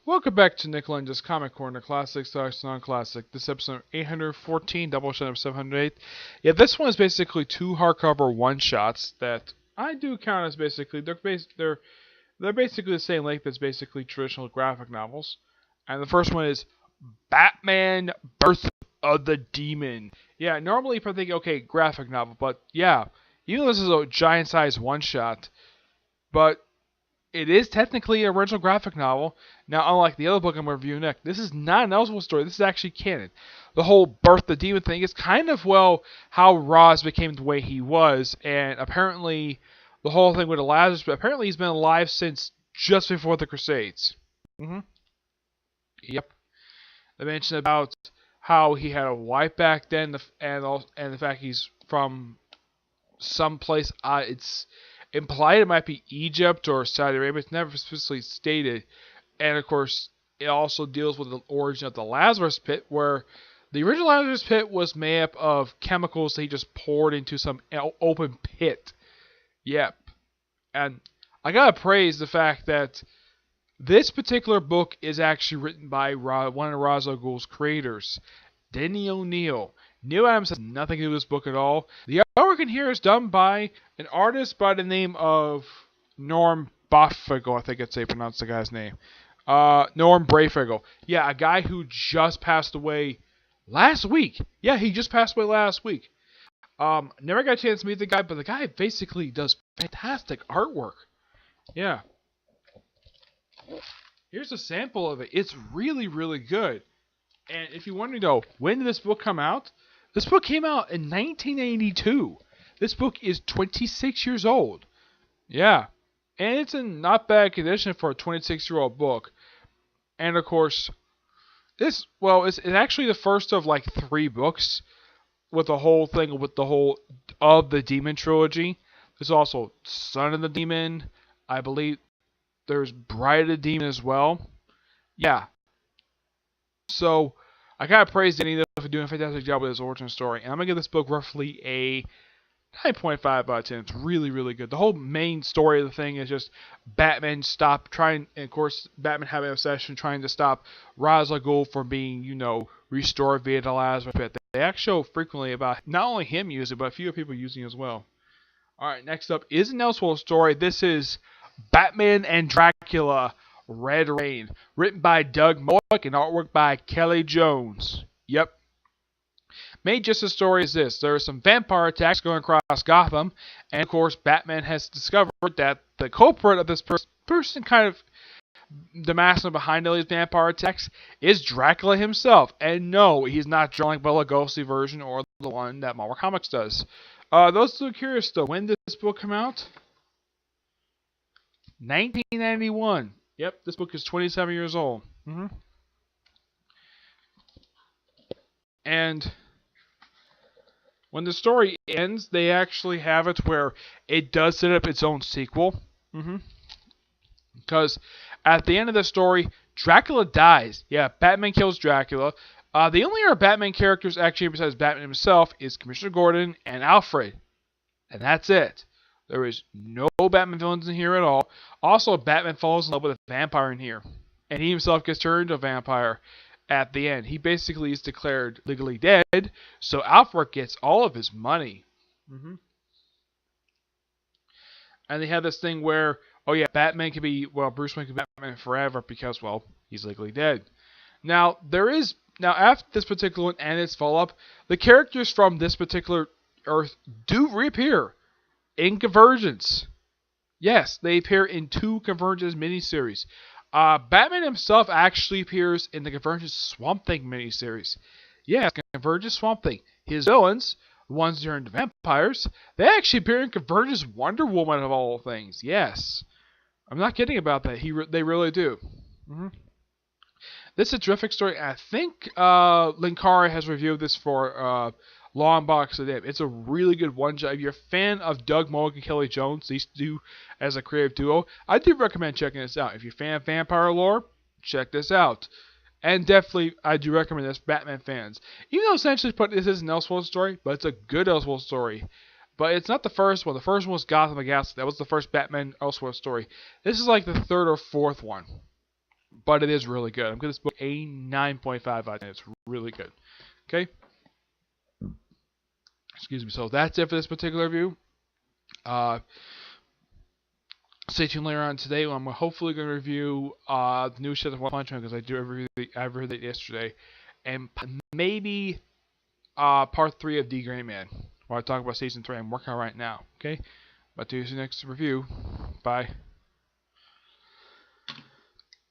Welcome back to Nick Lenz's Comic Corner, Classic Stars Non-Classic. This episode 814, Doubleshot of 708. Yeah, this one is basically two hardcover one-shots that I do count as basically, they're basically the same length as basically traditional graphic novels. And the first one is Batman Birth of the Demon. Yeah, normally if I think, okay, graphic novel, but yeah, even though this is a giant-sized one-shot, but it is technically an original graphic novel. Now, unlike the other book I'm reviewing next, this is not an Elseworld story. This is actually canon. The whole Birth the Demon thing is kind of, well, how Roz became the way he was. And apparently, the whole thing with Lazarus, but apparently he's been alive since just before the Crusades. Yep. They mentioned about how he had a wife back then, and the fact he's from someplace. It's implied it might be Egypt or Saudi Arabia. It's never specifically stated. And of course, it also deals with the origin of the Lazarus Pit, where the original Lazarus Pit was made up of chemicals that he just poured into some open pit. Yep. And I gotta praise the fact that this particular book is actually written by one of Ra's al Ghul's creators, Denny O'Neil. Neil Adams has nothing to do with this book at all. The artwork in here is done by an artist by the name of Norm Breyfogle. I think that's how you pronounce the guy's name. Norm Breyfogle. Yeah, a guy who just passed away last week. Yeah, he just passed away last week. Never got a chance to meet the guy, but the guy basically does fantastic artwork. Yeah. Here's a sample of it. It's really, really good. And if you want to know, when did this book come out? This book came out in 1982. This book is 26 years old. Yeah. And it's in not bad condition for a 26-year-old book. And of course, it's actually the first of like 3 books with the whole thing, with the whole of the Demon trilogy. There's also Son of the Demon. I believe there's Bride of the Demon as well. Yeah. So, I gotta praise Danny for doing a fantastic job with his origin story. And I'm gonna give this book roughly a 9.5 out of 10. It's really, really good. The whole main story of the thing is just Batman and of course, Batman having an obsession trying to stop Ra's al Ghul from being, restored via the Lazarus Pit. They actually show frequently about not only him using it, but a few people using it as well. Alright, next up is an Elseworld story. This is Batman and Dracula, Red Rain, written by Doug Moak and artwork by Kelly Jones. Yep. Main gist of the story is this. There are some vampire attacks going across Gotham, and of course Batman has discovered that the culprit of this person kind of the master behind all these vampire attacks is Dracula himself. And no, he's not drawing Bela Ghostly version or the one that Marvel Comics does. Those who are curious though, when did this book come out? 1991. Yep, this book is 27 years old. And when the story ends, they actually have it where it does set up its own sequel. Because at the end of the story, Dracula dies. Yeah, Batman kills Dracula. The only other Batman characters actually besides Batman himself is Commissioner Gordon and Alfred. And that's it. There is no Batman villains in here at all. Also, Batman falls in love with a vampire in here. And he himself gets turned into a vampire at the end. He basically is declared legally dead, so Alfred gets all of his money. And they have this thing where, oh yeah, Bruce Wayne can be Batman forever because, well, he's legally dead. Now, after this particular one and its follow-up, the characters from this particular Earth do reappear in Convergence. Yes, they appear in 2 Convergence miniseries. Batman himself actually appears in the Convergence Swamp Thing miniseries. Yes, Convergence Swamp Thing. His villains, the ones that turned vampires, they actually appear in Convergence Wonder Woman of all things. Yes. I'm not kidding about that. They really do. This is a terrific story. I think Linkara has reviewed this for Long Box of Dip. It's a really good one shot. If you're a fan of Doug Moak and Kelly Jones, these two as a creative duo, I do recommend checking this out. If you're a fan of vampire lore, check this out. And definitely, I do recommend this Batman fans. Even though essentially this is an Elseworld story, but it's a good Elseworld story. But it's not the first one. The first one was Gotham Against. That was the first Batman Elseworld story. This is like the 3rd or 4th one. but it is really good. I'm giving this book a 9.5 out of 10. It's really good. Okay. Excuse me. So that's it for this particular review. Stay tuned later on today. I'm hopefully going to review the new set of One Punch Man because I read it yesterday, and maybe part 3 of D Gray Man. Where I talk about season 3. I'm working on right now. Okay. But to your next review. Bye.